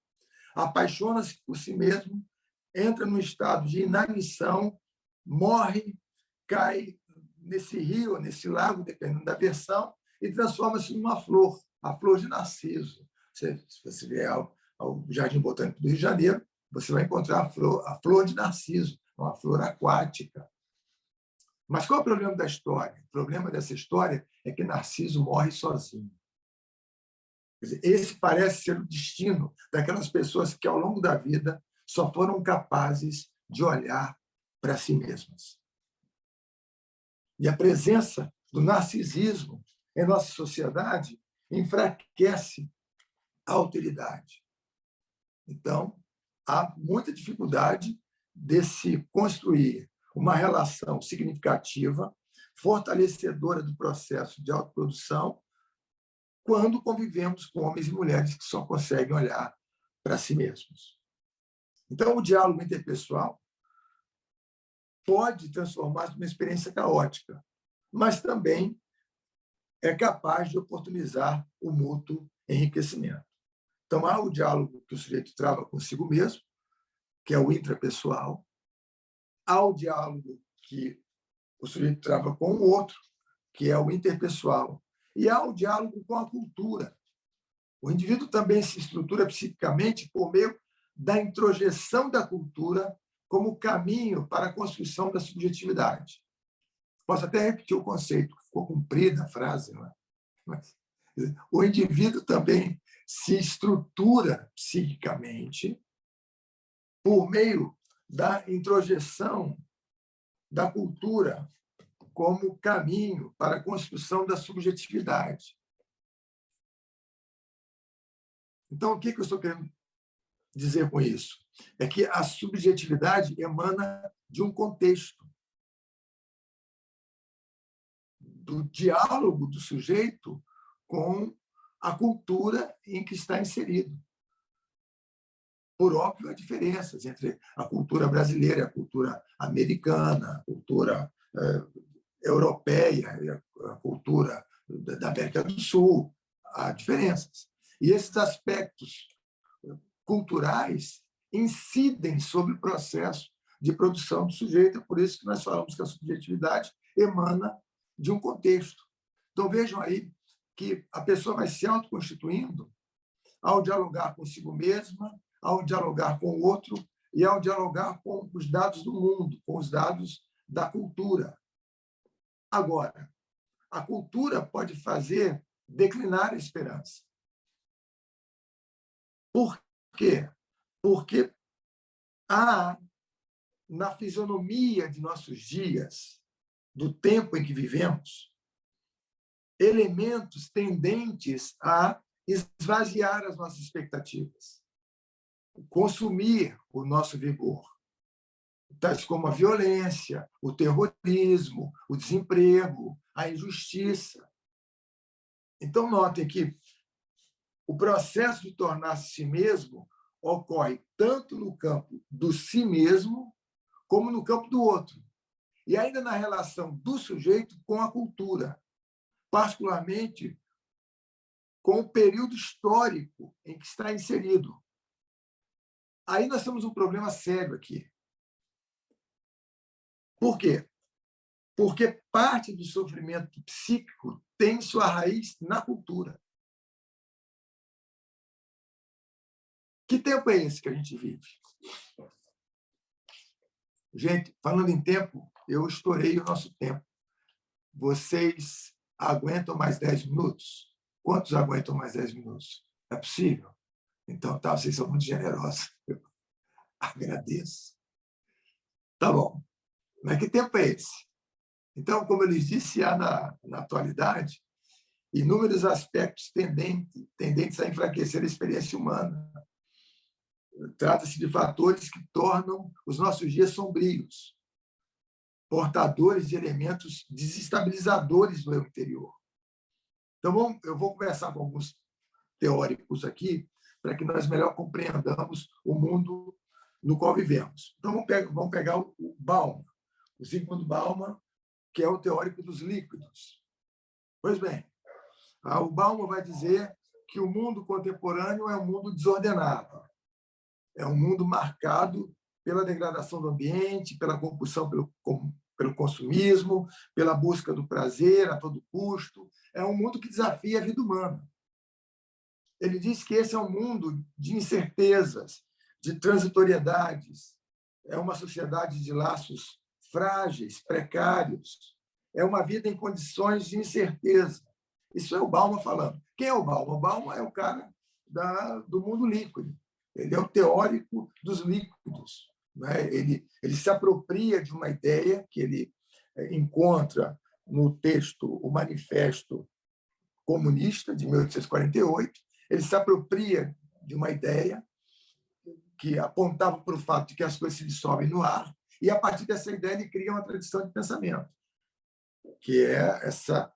apaixona-se por si mesmo, entra num estado de inanição, morre, cai nesse rio, nesse lago, dependendo da versão, e transforma-se numa flor, a flor de Narciso. Se você vier ao Jardim Botânico do Rio de Janeiro, você vai encontrar a flor de Narciso, uma flor aquática. Mas qual é o problema da história? O problema dessa história é que Narciso morre sozinho. Quer dizer, esse parece ser o destino daquelas pessoas que, ao longo da vida, só foram capazes de olhar para si mesmas. E a presença do narcisismo em nossa sociedade enfraquece a alteridade. Então, há muita dificuldade de se construir uma relação significativa, fortalecedora do processo de autoprodução, quando convivemos com homens e mulheres que só conseguem olhar para si mesmos. Então, o diálogo interpessoal pode transformar-se numa experiência caótica, mas também é capaz de oportunizar o mútuo enriquecimento. Então, há o diálogo que o sujeito trava consigo mesmo, que é o intrapessoal. Há o diálogo que o sujeito trava com o outro, que é o interpessoal. E há o diálogo com a cultura. O indivíduo também se estrutura psiquicamente por meio da introjeção da cultura como caminho para a construção da subjetividade. Posso até repetir o conceito, ficou comprida a frase, não é? Mas o indivíduo também se estrutura psiquicamente por meio da introjeção da cultura como caminho para a construção da subjetividade. Então, o que eu estou querendo dizer com isso? É que a subjetividade emana de um contexto, do diálogo do sujeito com a cultura em que está inserido. Por óbvio, há diferenças entre a cultura brasileira e a cultura americana, a cultura europeia e a cultura da América do Sul. Há diferenças. E esses aspectos culturais incidem sobre o processo de produção do sujeito. É por isso que nós falamos que a subjetividade emana de um contexto. Então, vejam aí que a pessoa vai se autoconstituindo ao dialogar consigo mesma, ao dialogar com o outro e ao dialogar com os dados do mundo, com os dados da cultura. Agora, a cultura pode fazer declinar a esperança. Por quê? Porque há, na fisionomia de nossos dias, do tempo em que vivemos, elementos tendentes a esvaziar as nossas expectativas, consumir o nosso vigor, tais como a violência, o terrorismo, o desemprego, a injustiça. Então, notem que o processo de tornar-se si mesmo ocorre tanto no campo do si mesmo como no campo do outro, e ainda na relação do sujeito com a cultura, particularmente com o período histórico em que está inserido. Aí nós temos um problema sério aqui. Por quê? Porque parte do sofrimento psíquico tem sua raiz na cultura. Que tempo é esse que a gente vive? Gente, falando em tempo, eu estourei o nosso tempo. Vocês aguentam mais 10 minutos? Quantos aguentam mais 10 minutos? É possível? Então, tá, vocês são muito generosos. Eu agradeço. Tá bom. Mas que tempo é esse? Então, como eu lhes disse, há na atualidade inúmeros aspectos tendentes a enfraquecer a experiência humana. Trata-se de fatores que tornam os nossos dias sombrios, portadores de elementos desestabilizadores do eu interior. Então, eu vou conversar com alguns teóricos aqui para que nós melhor compreendamos o mundo no qual vivemos. Então, vamos pegar o Bauman, o Zygmunt Bauman, que é o teórico dos líquidos. Pois bem, o Bauman vai dizer que o mundo contemporâneo é um mundo desordenado, é um mundo marcado pela degradação do ambiente, pela compulsão pelo consumismo, pela busca do prazer a todo custo. É um mundo que desafia a vida humana. Ele diz que esse é um mundo de incertezas, de transitoriedades, é uma sociedade de laços frágeis, precários, é uma vida em condições de incerteza. Isso é o Bauman falando. Quem é o Bauman? O Bauman é o cara do mundo líquido. Ele é o teórico dos líquidos. Né? Ele se apropria de uma ideia que ele encontra no texto O Manifesto Comunista, de 1848. Ele se apropria de uma ideia que apontava para o fato de que as coisas se dissolvem no ar, e, a partir dessa ideia, ele cria uma tradição de pensamento, que é essa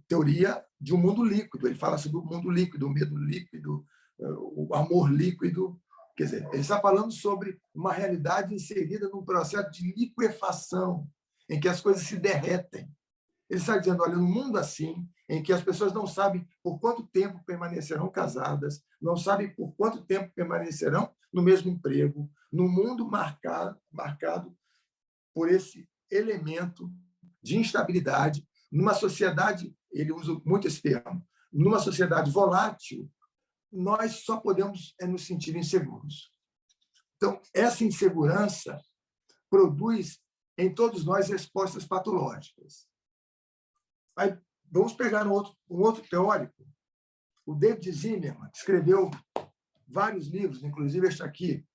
teoria de um mundo líquido. Ele fala sobre o mundo líquido, o medo líquido, o amor líquido. Quer dizer, ele está falando sobre uma realidade inserida num processo de liquefação, em que as coisas se derretem. Ele está dizendo, olha, num mundo assim, em que as pessoas não sabem por quanto tempo permanecerão casadas, não sabem por quanto tempo permanecerão no mesmo emprego, num mundo marcado por esse elemento de instabilidade, numa sociedade, ele usa muito esse termo, numa sociedade volátil, nós só podemos nos sentir inseguros. Então, essa insegurança produz em todos nós respostas patológicas. Aí, vamos pegar um outro teórico, o David Zimmerman, que escreveu vários livros, inclusive este aqui,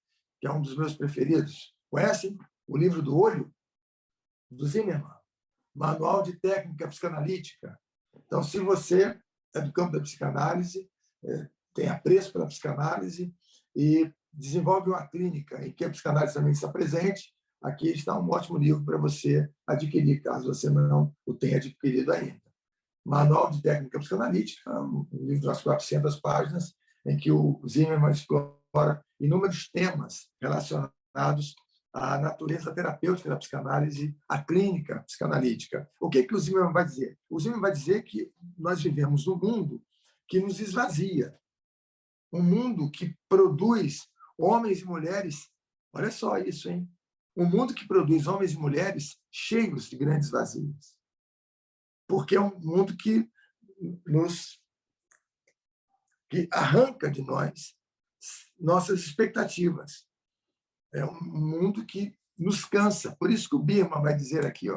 que é um dos meus preferidos. Conhecem o livro do olho, do Zimmerman? Manual de Técnica Psicanalítica. Então, se você é do campo da psicanálise, tem apreço pela psicanálise e desenvolve uma clínica em que a psicanálise também está presente, aqui está um ótimo livro para você adquirir, caso você não o tenha adquirido ainda. Manual de Técnica Psicanalítica, um livro de umas 400 páginas, em que o Zimmermann explora inúmeros temas relacionados à natureza terapêutica da psicanálise, à clínica psicanalítica. O que o Zimmermann vai dizer? O Zimmermann vai dizer que nós vivemos num mundo que nos esvazia, um mundo que produz homens e mulheres, olha só isso, hein? Um mundo que produz homens e mulheres cheios de grandes vazios. Porque é um mundo que arranca de nós nossas expectativas. É um mundo que nos cansa. Por isso que o Birman vai dizer aqui,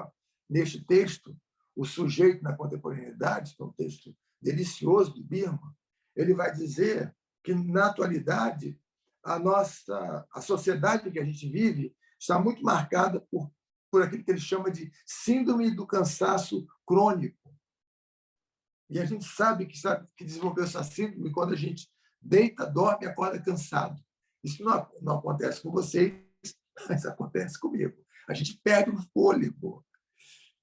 neste texto, O Sujeito na Contemporaneidade, que é um texto delicioso do Birman, ele vai dizer que, na atualidade, a sociedade em que a gente vive está muito marcada por aquilo que ele chama de síndrome do cansaço crônico. E a gente sabe que desenvolveu essa síndrome quando a gente deita, dorme e acorda cansado. Isso não acontece com vocês, mas acontece comigo. A gente perde o fôlego.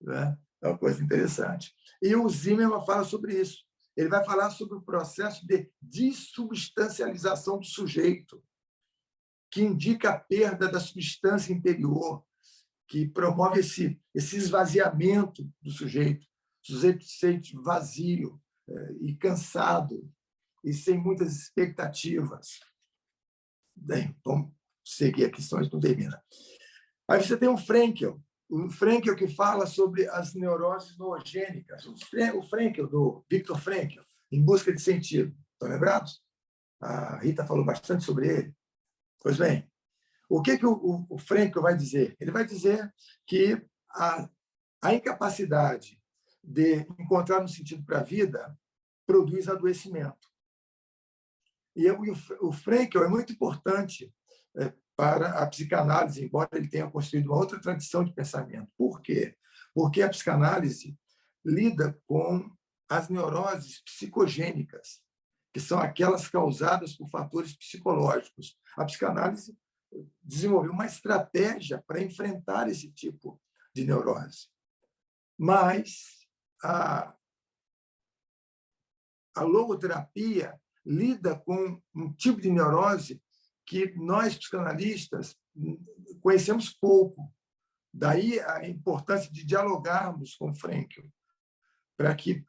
Né? É uma coisa interessante. E o Zimmermann fala sobre isso. Ele vai falar sobre o processo de dissubstancialização do sujeito, que indica a perda da substância interior, que promove esse esvaziamento do sujeito. O sujeito se sente vazio e cansado e sem muitas expectativas. Bem, vamos seguir aqui, senão a gente não termina. Aí você tem o Frankl que fala sobre as neuroses noogênicas. O Frankl, do Viktor Frankl, Em Busca de Sentido. Estão lembrados? A Rita falou bastante sobre ele. Pois bem, o que o Frankl vai dizer? Ele vai dizer que a incapacidade de encontrar um sentido para a vida produz adoecimento. E o Frankl é muito importante para a psicanálise, embora ele tenha construído uma outra tradição de pensamento. Por quê? Porque a psicanálise lida com as neuroses psicogênicas, que são aquelas causadas por fatores psicológicos. A psicanálise desenvolveu uma estratégia para enfrentar esse tipo de neurose. Mas a logoterapia lida com um tipo de neurose que nós, psicanalistas, conhecemos pouco. Daí a importância de dialogarmos com Frankl, para que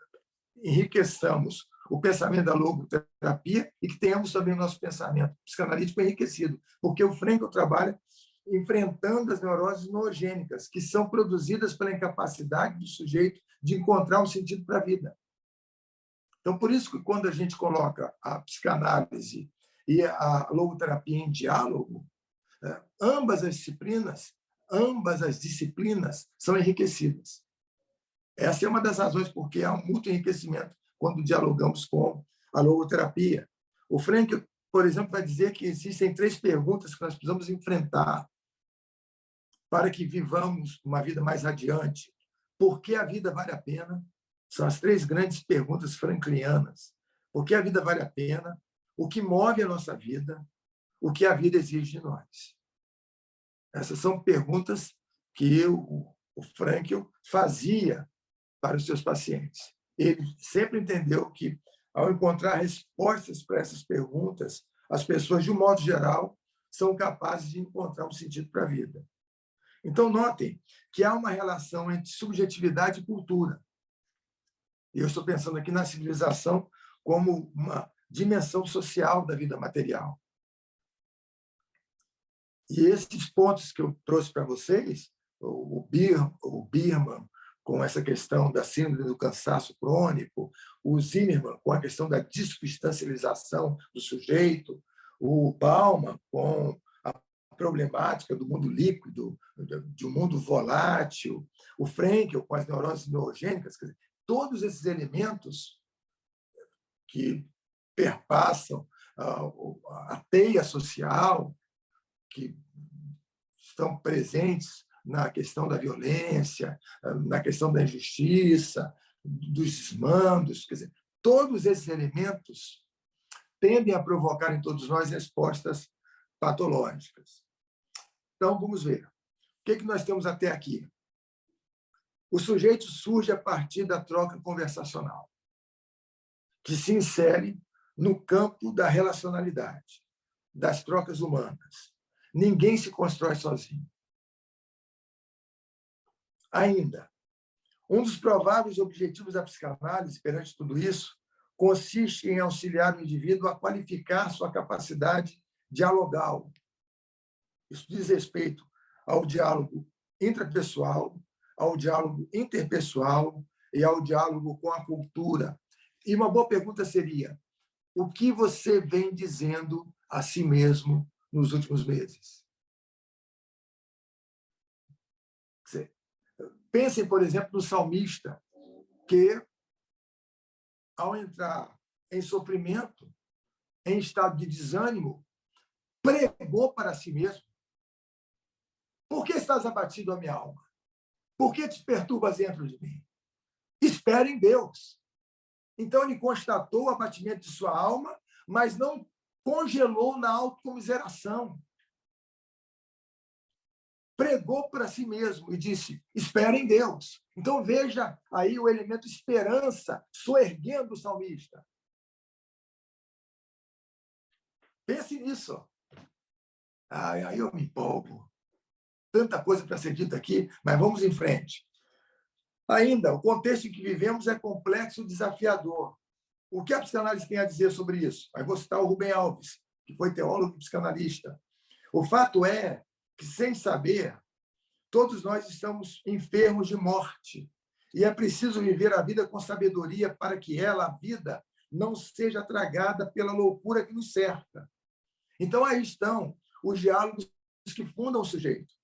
enriqueçamos o pensamento da logoterapia e que tenhamos também o nosso pensamento psicanalítico enriquecido, porque o Frankl trabalha enfrentando as neuroses noogênicas, que são produzidas pela incapacidade do sujeito de encontrar um sentido para a vida. Então, por isso que quando a gente coloca a psicanálise e a logoterapia em diálogo, ambas as disciplinas são enriquecidas. Essa é uma das razões porque há um mútuo enriquecimento quando dialogamos com a logoterapia. O Frankl, por exemplo, vai dizer que existem 3 perguntas que nós precisamos enfrentar para que vivamos uma vida mais radiante. Por que a vida vale a pena? São as 3 grandes perguntas franklianas. Por que a vida vale a pena? O que move a nossa vida? O que a vida exige de nós? Essas são perguntas que o Frankl fazia para os seus pacientes. Ele sempre entendeu que, ao encontrar respostas para essas perguntas, as pessoas, de um modo geral, são capazes de encontrar um sentido para a vida. Então, notem que há uma relação entre subjetividade e cultura. E eu estou pensando aqui na civilização como uma dimensão social da vida material. E esses pontos que eu trouxe para vocês, o Birman, com essa questão da síndrome do cansaço crônico, o Zimmermann, com a questão da dissubstancialização do sujeito, o Bauman, com a problemática do mundo líquido, de um mundo volátil, o Frankl, com as neuroses noogênicas, quer dizer, todos esses elementos que perpassam a teia social, que estão presentes na questão da violência, na questão da injustiça, dos desmandos. Quer dizer, todos esses elementos tendem a provocar em todos nós respostas patológicas. Então, vamos ver. O que nós temos até aqui? O sujeito surge a partir da troca conversacional, que se insere no campo da relacionalidade, das trocas humanas. Ninguém se constrói sozinho. Ainda, um dos prováveis objetivos da psicanálise perante tudo isso consiste em auxiliar o indivíduo a qualificar sua capacidade dialogal. Isso diz respeito ao diálogo intrapessoal, ao diálogo interpessoal e ao diálogo com a cultura. E uma boa pergunta seria: o que você vem dizendo a si mesmo nos últimos meses? Pensem, por exemplo, no salmista, que, ao entrar em sofrimento, em estado de desânimo, pregou para si mesmo: por que estás abatido, a minha alma? Por que te perturbas dentro de mim? Espere em Deus. Então, ele constatou o abatimento de sua alma, mas não congelou na autocomiseração. Pregou para si mesmo e disse: espere em Deus. Então, veja aí o elemento esperança soerguendo o salmista. Pense nisso. Aí eu me empolgo. Tanta coisa para ser dita aqui, mas vamos em frente. Ainda, o contexto em que vivemos é complexo e desafiador. O que a psicanálise tem a dizer sobre isso? Aí vou citar o Rubem Alves, que foi teólogo e psicanalista. O fato é que, sem saber, todos nós estamos enfermos de morte. E é preciso viver a vida com sabedoria para que ela, a vida, não seja tragada pela loucura que nos cerca. Então, aí estão os diálogos que fundam o sujeito.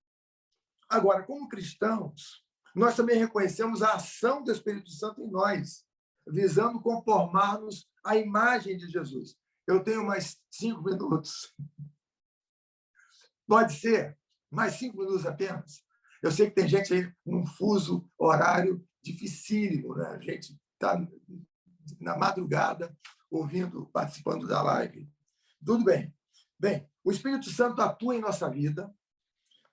Agora, como cristãos, nós também reconhecemos a ação do Espírito Santo em nós, visando conformar-nos à imagem de Jesus. Eu tenho mais 5 minutos. Pode ser? Mais 5 minutos apenas? Eu sei que tem gente aí num fuso horário dificílimo, né? A gente está na madrugada ouvindo, participando da live. Tudo bem. Bem, o Espírito Santo atua em nossa vida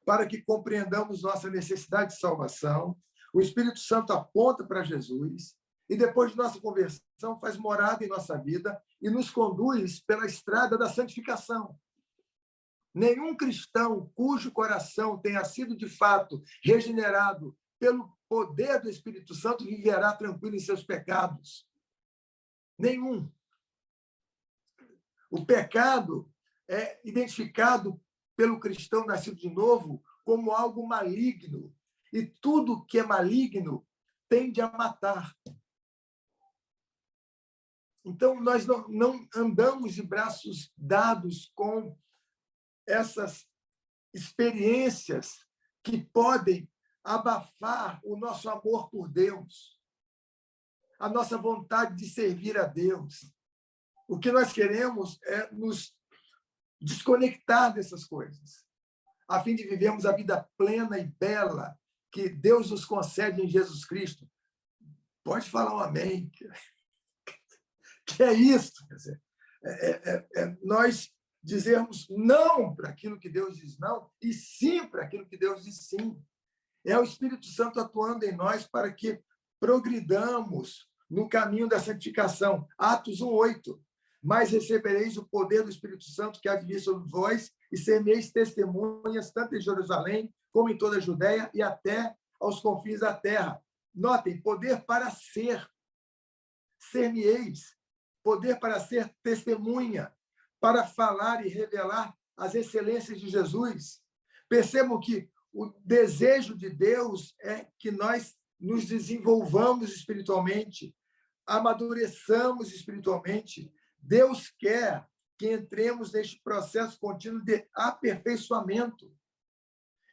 para que compreendamos nossa necessidade de salvação. O Espírito Santo aponta para Jesus e, depois de nossa conversão, faz morada em nossa vida e nos conduz pela estrada da santificação. Nenhum cristão cujo coração tenha sido, de fato, regenerado pelo poder do Espírito Santo viverá tranquilo em seus pecados. Nenhum. O pecado é identificado pelo cristão nascido de novo como algo maligno. E tudo que é maligno tende a matar. Então, nós não andamos de braços dados com essas experiências que podem abafar o nosso amor por Deus, a nossa vontade de servir a Deus. O que nós queremos é nos desconectar dessas coisas, a fim de vivermos a vida plena e bela que Deus nos concede em Jesus Cristo. Pode falar um amém. Que é isso? Quer dizer, nós dizermos não para aquilo que Deus diz não e sim para aquilo que Deus diz sim. É o Espírito Santo atuando em nós para que progridamos no caminho da santificação. Atos 1:8. Mas recebereis o poder do Espírito Santo que há de vir sobre vós e sereis testemunhas tanto em Jerusalém como em toda a Judéia e até aos confins da terra. Notem, poder para ser. Ser-me-eis. Poder para ser testemunha, para falar e revelar as excelências de Jesus. Percebam que o desejo de Deus é que nós nos desenvolvamos espiritualmente, amadureçamos espiritualmente. Deus quer que entremos neste processo contínuo de aperfeiçoamento.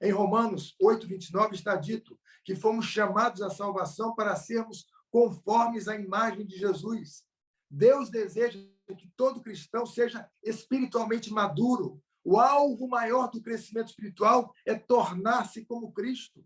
Em Romanos 8:29 está dito que fomos chamados à salvação para sermos conformes à imagem de Jesus. Deus deseja que todo cristão seja espiritualmente maduro, O alvo maior do crescimento espiritual é tornar-se como Cristo.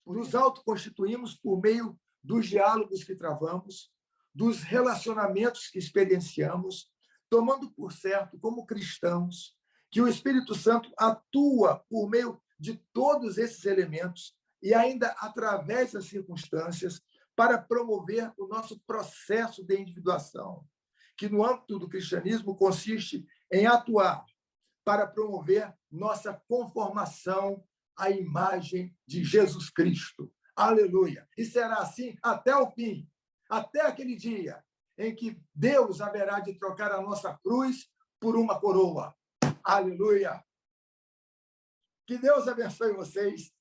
Nos autoconstituímos por meio dos diálogos que travamos, dos relacionamentos que experienciamos, tomando por certo, como cristãos, que o Espírito Santo atua por meio de todos esses elementos e ainda através das circunstâncias para promover o nosso processo de individuação, que no âmbito do cristianismo consiste em atuar para promover nossa conformação à imagem de Jesus Cristo. Aleluia! E será assim até o fim, até aquele dia em que Deus haverá de trocar a nossa cruz por uma coroa. Aleluia! Que Deus abençoe vocês.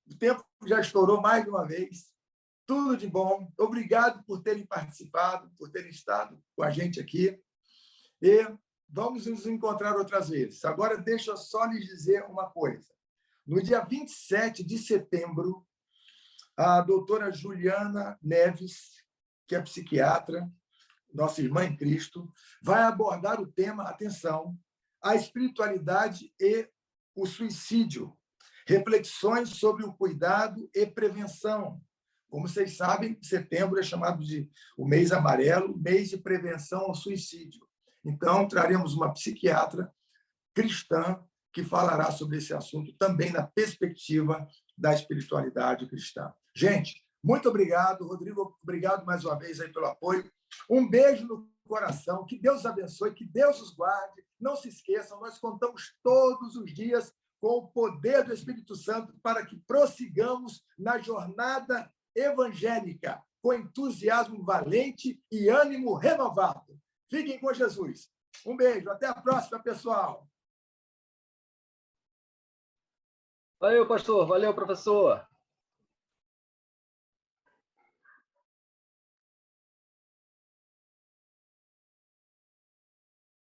O tempo já estourou mais de uma vez. Tudo de bom. Obrigado por terem participado, por terem estado com a gente aqui. E vamos nos encontrar outras vezes. Agora, deixa eu só lhes dizer uma coisa. No dia 27 de setembro, a doutora Juliana Neves, que é psiquiatra, nossa irmã em Cristo, vai abordar o tema, atenção, a espiritualidade e o suicídio. Reflexões sobre o cuidado e prevenção. Como vocês sabem, setembro é chamado de o mês amarelo, mês de prevenção ao suicídio. Então, traremos uma psiquiatra cristã que falará sobre esse assunto também na perspectiva da espiritualidade cristã. Gente, muito obrigado. Rodrigo, obrigado mais uma vez aí pelo apoio. Um beijo no coração. Que Deus abençoe, que Deus os guarde. Não se esqueçam, nós contamos todos os dias com o poder do Espírito Santo para que prossigamos na jornada evangélica com entusiasmo valente e ânimo renovado. Fiquem com Jesus. Um beijo. Até a próxima, pessoal. Valeu, pastor. Valeu, professor.